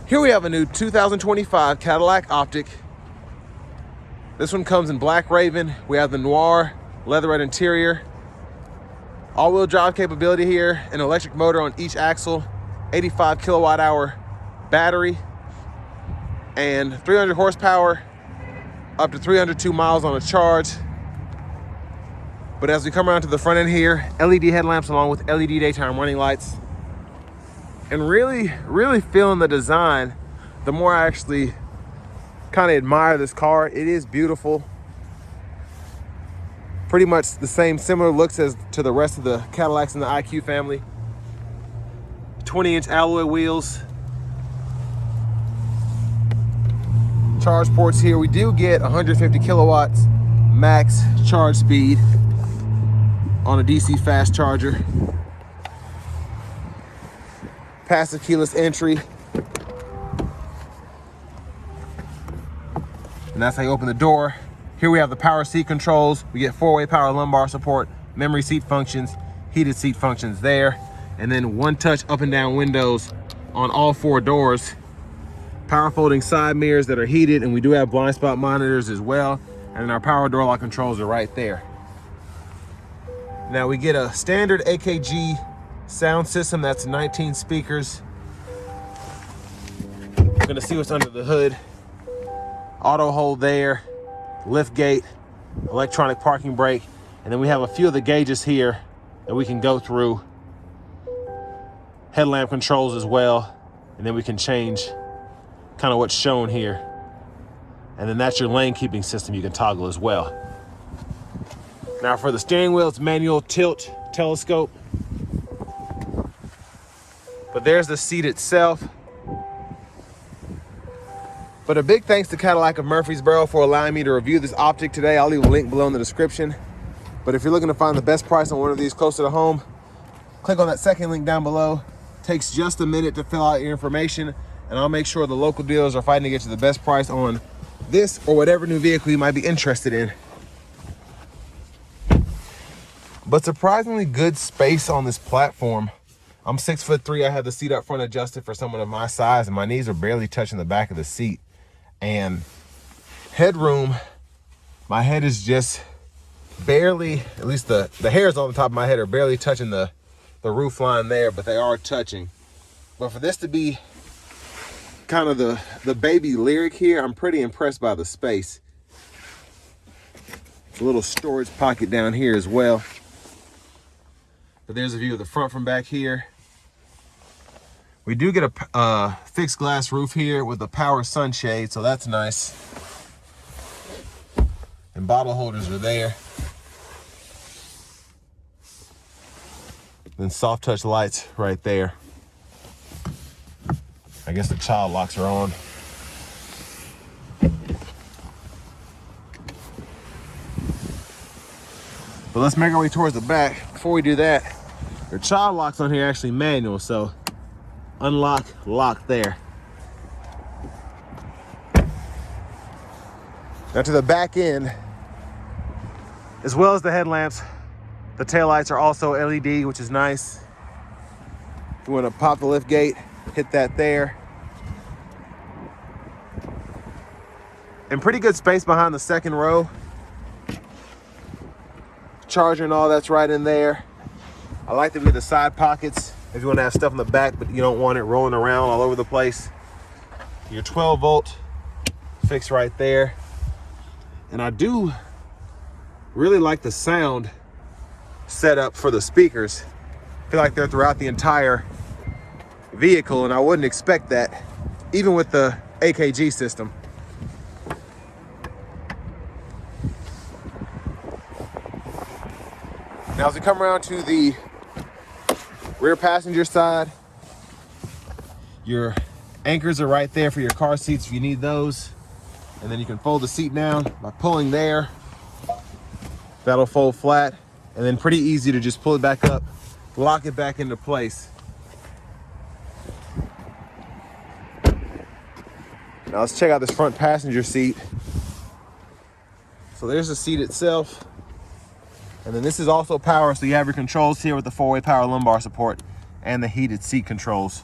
Here we have a new 2025 Cadillac OPTIQ. This one comes in black raven. We have the noir leatherette interior, all-wheel drive capability here, an electric motor on each axle, 85 kilowatt hour battery, and 300 horsepower, up to 302 miles on a charge. But as we come around to the front end here, LED headlamps along with LED daytime running lights. And really feeling the design, the more I actually kind of admire this car. It is beautiful. Pretty much the similar looks as to the rest of the Cadillacs in the IQ family. 20-inch alloy wheels. Charge ports here. We do get 150 kilowatts max charge speed on a DC fast charger. Passive keyless entry. And that's how you open the door. Here we have the power seat controls. We get 4-way power lumbar support, memory seat functions, heated seat functions there, and then one-touch up and down windows on all 4 doors. Power folding side mirrors that are heated, and we do have blind spot monitors as well. And then our power door lock controls are right there. Now we get a standard AKG sound system. That's 19 speakers. We're gonna see what's under the hood. Auto hold there, lift gate, electronic parking brake, and then we have a few of the gauges here that we can go through. Headlamp controls as well, and then we can change kind of what's shown here. And then that's your lane keeping system you can toggle as well. Now for the steering wheel, it's manual tilt telescope. But there's the seat itself. But a big thanks to Cadillac of Murfreesboro for allowing me to review this OPTIQ today. I'll leave a link below in the description. But if you're looking to find the best price on one of these closer to home, click on that second link down below. Takes just a minute to fill out your information, and I'll make sure the local dealers are fighting to get you the best price on this or whatever new vehicle you might be interested in. But surprisingly good space on this platform. I'm 6'3". I have the seat up front adjusted for someone of my size, and my knees are barely touching the back of the seat. And headroom, my head is just barely, at least the hairs on the top of my head are barely touching the roof line there, but they are touching. But for this to be kind of the baby lyric here, I'm pretty impressed by the space. It's a little storage pocket down here as well. But there's a view of the front from back here. We do get a fixed glass roof here with a power sunshade, so that's nice. And bottle holders are there. Then soft touch lights right there. I guess the child locks are on. But let's make our way towards the back. Before we do that, your child locks on here are actually manual, so unlock, lock there. Now to the back end, as well as the headlamps, the taillights are also LED, which is nice. If you want to pop the lift gate, hit that there. And pretty good space behind the second row. Charger and all that's right in there. I like to be the side pockets if you want to have stuff in the back, but you don't want it rolling around all over the place. Your 12-volt fixed right there. And I do really like the sound setup for the speakers. I feel like they're throughout the entire vehicle, and I wouldn't expect that, even with the AKG system. Now, as we come around to the rear passenger side, your anchors are right there for your car seats if you need those. And then you can fold the seat down by pulling there. That'll fold flat. And then pretty easy to just pull it back up, lock it back into place. Now let's check out this front passenger seat. So there's the seat itself. And then this is also power, so you have your controls here with the 4-way power lumbar support and the heated seat controls.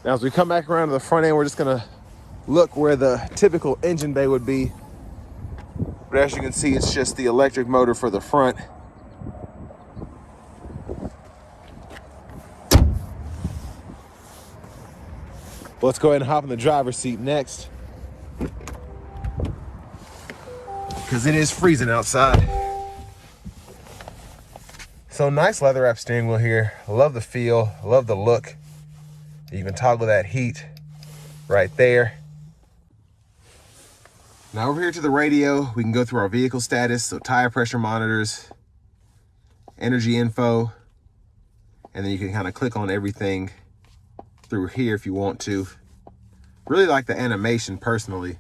Now, as we come back around to the front end, we're just gonna look where the typical engine bay would be. But as you can see, it's just the electric motor for the front. Let's go ahead and hop in the driver's seat next, because it is freezing outside. So nice leather wrap steering wheel here. I love the feel, I love the look. You can toggle that heat right there. Now over here to the radio, we can go through our vehicle status, so tire pressure monitors, energy info, and then you can kind of click on everything through here if you want to. Really like the animation personally.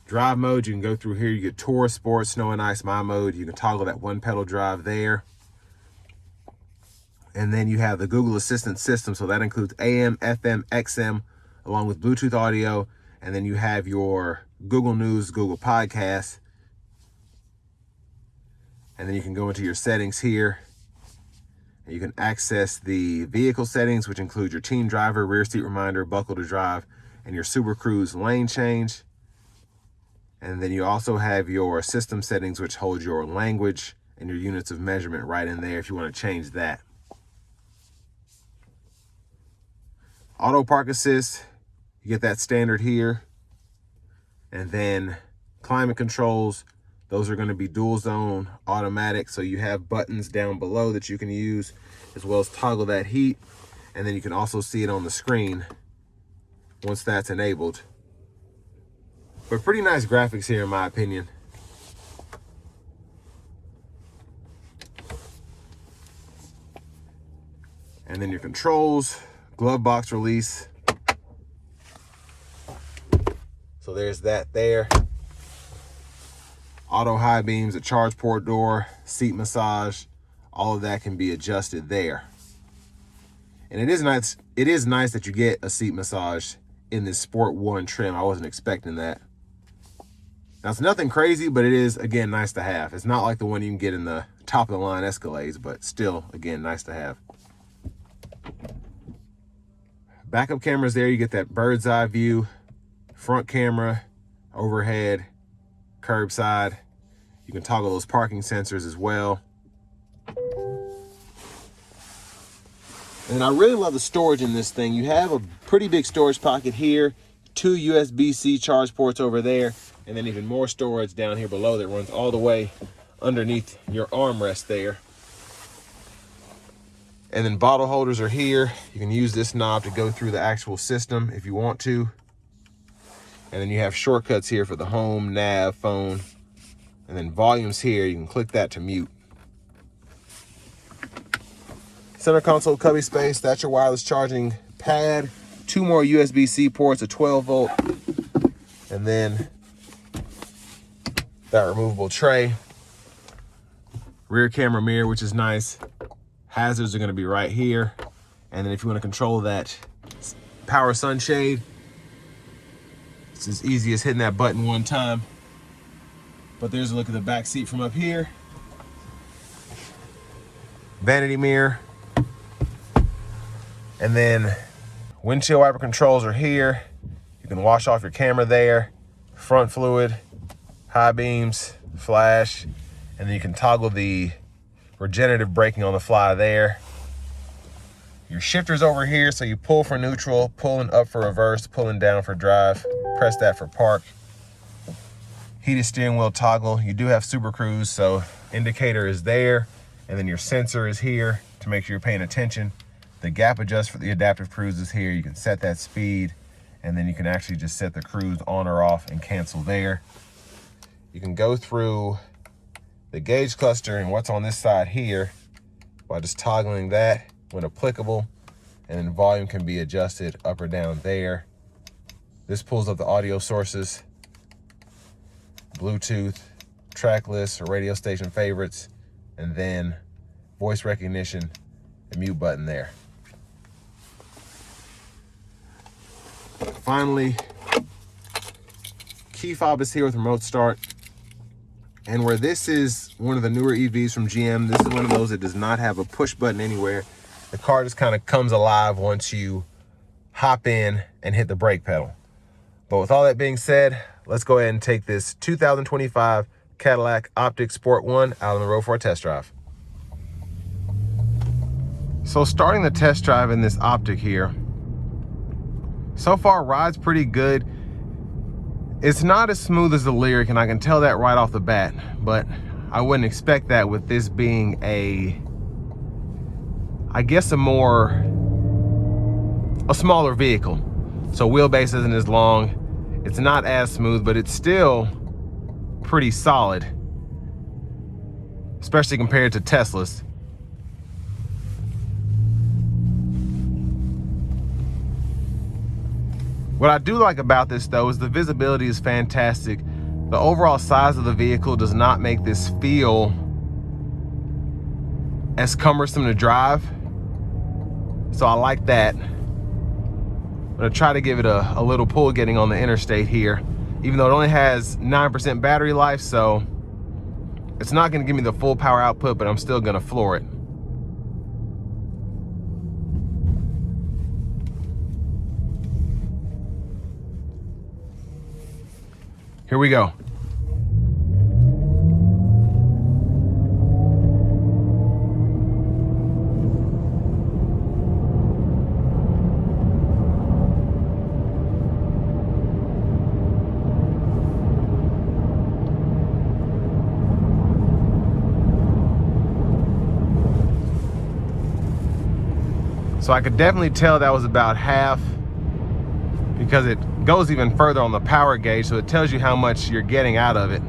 Drive mode, you can go through here, you get Tour, Sport, Snow and Ice, My Mode. You can toggle that one pedal drive there. And then you have the Google Assistant system, so that includes AM, FM, XM, along with Bluetooth audio. And then you have your Google News, Google Podcasts. And then you can go into your settings here. And you can access the vehicle settings, which include your team driver, rear seat reminder, buckle to drive, and your Super Cruise lane change. And then you also have your system settings, which hold your language and your units of measurement right in there if you want to change that. Auto park assist, you get that standard here. And then climate controls, those are going to be dual zone automatic. So you have buttons down below that you can use, as well as toggle that heat. And then you can also see it on the screen once that's enabled. But pretty nice graphics here in my opinion. And then your controls, glove box release. So there's that there. Auto high beams, a charge port door, seat massage, all of that can be adjusted there. And it is nice that you get a seat massage in this Sport 1 trim. I wasn't expecting that. Now it's nothing crazy, but it is, again, nice to have. It's not like the one you can get in the top of the line Escalades, but still, again, nice to have. Backup cameras there, you get that bird's eye view, front camera, overhead, curbside. You can toggle those parking sensors as well. And I really love the storage in this thing. You have a pretty big storage pocket here, 2 USB-C charge ports over there, and then even more storage down here below that runs all the way underneath your armrest there. And then bottle holders are here. You can use this knob to go through the actual system if you want to. And then you have shortcuts here for the home, nav, phone. And then volumes here, you can click that to mute. Center console cubby space, that's your wireless charging pad. 2 more USB-C ports, a 12 volt. And then that removable tray. Rear camera mirror, which is nice. Hazards are going to be right here. And then if you want to control that power sunshade, it's as easy as hitting that button one time. But there's a look at the back seat from up here. Vanity mirror. And then windshield wiper controls are here. You can wash off your camera there. Front fluid, high beams, flash. And then you can toggle the regenerative braking on the fly there. Your shifter's over here, so you pull for neutral, pulling up for reverse, pulling down for drive. Press that for park. Heated steering wheel toggle. You do have Super Cruise, so indicator is there, and then your sensor is here to make sure you're paying attention. The gap adjust for the adaptive cruise is here. You can set that speed, and then you can actually just set the cruise on or off and cancel there. You can go through the gauge cluster and what's on this side here by just toggling that when applicable, and then volume can be adjusted up or down there. This pulls up the audio sources, Bluetooth, track lists, or radio station favorites, and then voice recognition and mute button there. Finally, key fob is here with remote start. And where this is one of the newer EVs from GM, this is one of those that does not have a push button anywhere. The car just kind of comes alive once you hop in and hit the brake pedal. But with all that being said, let's go ahead and take this 2025 Cadillac OPTIQ Sport 1 out on the road for a test drive. So starting the test drive in this OPTIQ here, so far ride's pretty good. It's not as smooth as the Lyriq, and I can tell that right off the bat, but I wouldn't expect that with this being I guess a smaller vehicle. So wheelbase isn't as long. It's not as smooth, but it's still pretty solid, especially compared to Teslas. What I do like about this though is the visibility is fantastic. The overall size of the vehicle does not make this feel as cumbersome to drive. So I like that. I'm gonna try to give it a little pull getting on the interstate here, even though it only has 9% battery life, so it's not gonna give me the full power output, but I'm still gonna floor it. Here we go. So I could definitely tell that was about half, because it goes even further on the power gauge, so it tells you how much you're getting out of it.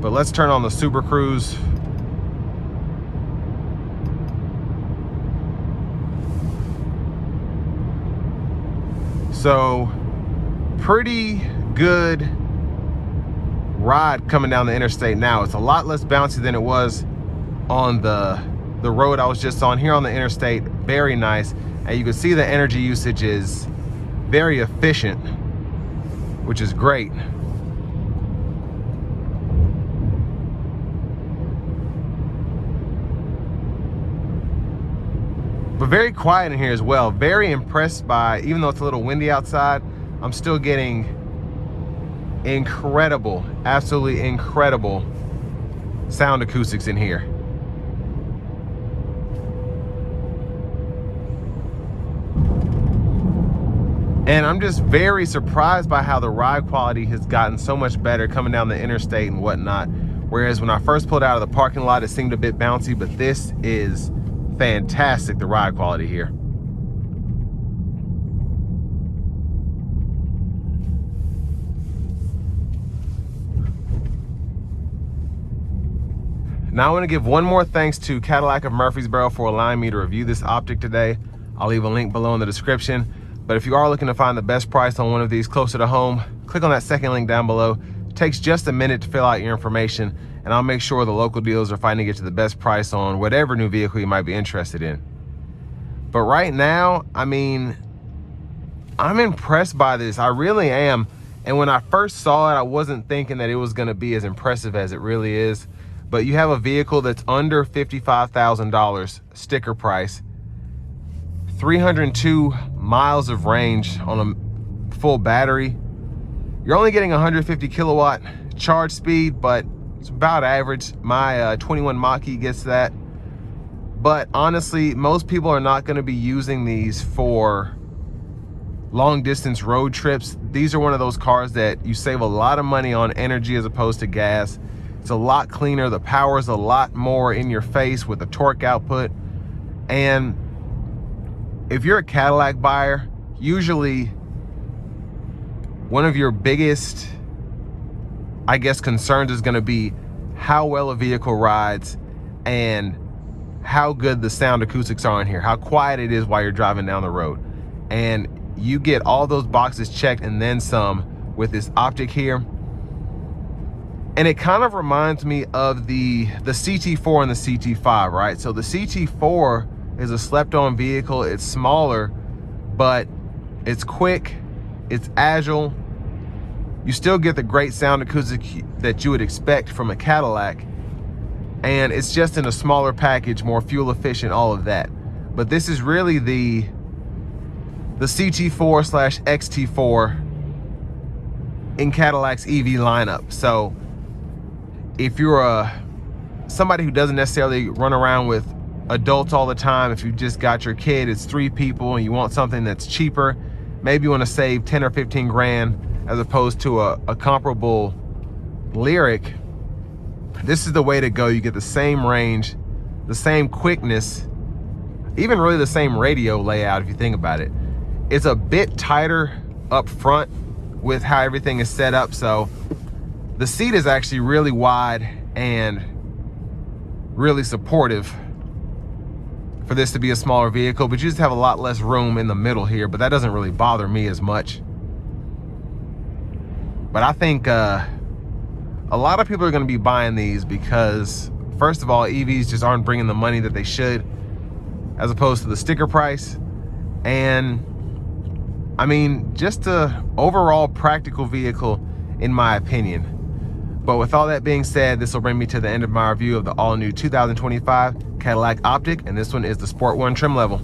But let's turn on the Super Cruise. So pretty good ride coming down the interstate now. It's a lot less bouncy than it was on the road I was just on. Here on the interstate, very nice. And you can see the energy usage is very efficient, which is great. But very quiet in here as well. Very impressed by, even though it's a little windy outside, I'm still getting incredible, absolutely incredible sound acoustics in here. And I'm just very surprised by how the ride quality has gotten so much better coming down the interstate and whatnot. Whereas when I first pulled out of the parking lot, it seemed a bit bouncy, but this is fantastic, the ride quality here. Now I want to give one more thanks to Cadillac of Murfreesboro for allowing me to review this OPTIQ today. I'll leave a link below in the description. But if you are looking to find the best price on one of these closer to home, click on that second link down below. It takes just a minute to fill out your information, and I'll make sure the local dealers are fighting to get you the best price on whatever new vehicle you might be interested in. But right now, I mean, I'm impressed by this. I really am. And when I first saw it, I wasn't thinking that it was gonna be as impressive as it really is. But you have a vehicle that's under $55,000 sticker price, 302 miles of range on a full battery. You're only getting 150 kilowatt charge speed, but it's about average. My 21 Mach-E gets that. But honestly, most people are not gonna be using these for long distance road trips. These are one of those cars that you save a lot of money on energy as opposed to gas. It's a lot cleaner. The power is a lot more in your face with the torque output. And if you're a Cadillac buyer, usually one of your biggest, I guess, concerns is gonna be how well a vehicle rides and how good the sound acoustics are in here, how quiet it is while you're driving down the road. And you get all those boxes checked and then some with this OPTIQ here. And it kind of reminds me of the CT4 and the CT5, right? So the CT4 is a slept-on vehicle. It's smaller, but it's quick, it's agile. You still get the great sound acoustic that you would expect from a Cadillac, and it's just in a smaller package, more fuel efficient, all of that. But this is really the the CT4/XT4 in Cadillac's EV lineup. So if you're somebody who doesn't necessarily run around with adults all the time, if you just got your kid, it's 3 people, and you want something that's cheaper, maybe you want to save 10 or 15 grand as opposed to a comparable Lyriq, this is the way to go. You get the same range, the same quickness, even really the same radio layout if you think about it. It's a bit tighter up front with how everything is set up, so the seat is actually really wide and really supportive for this to be a smaller vehicle, but you just have a lot less room in the middle here, but that doesn't really bother me as much. But I think a lot of people are going to be buying these because, first of all, EVs just aren't bringing the money that they should, as opposed to the sticker price. And I mean, just a overall practical vehicle in my opinion. But with all that being said, this will bring me to the end of my review of the all-new 2025 Cadillac OPTIQ, and this one is the Sport One trim level.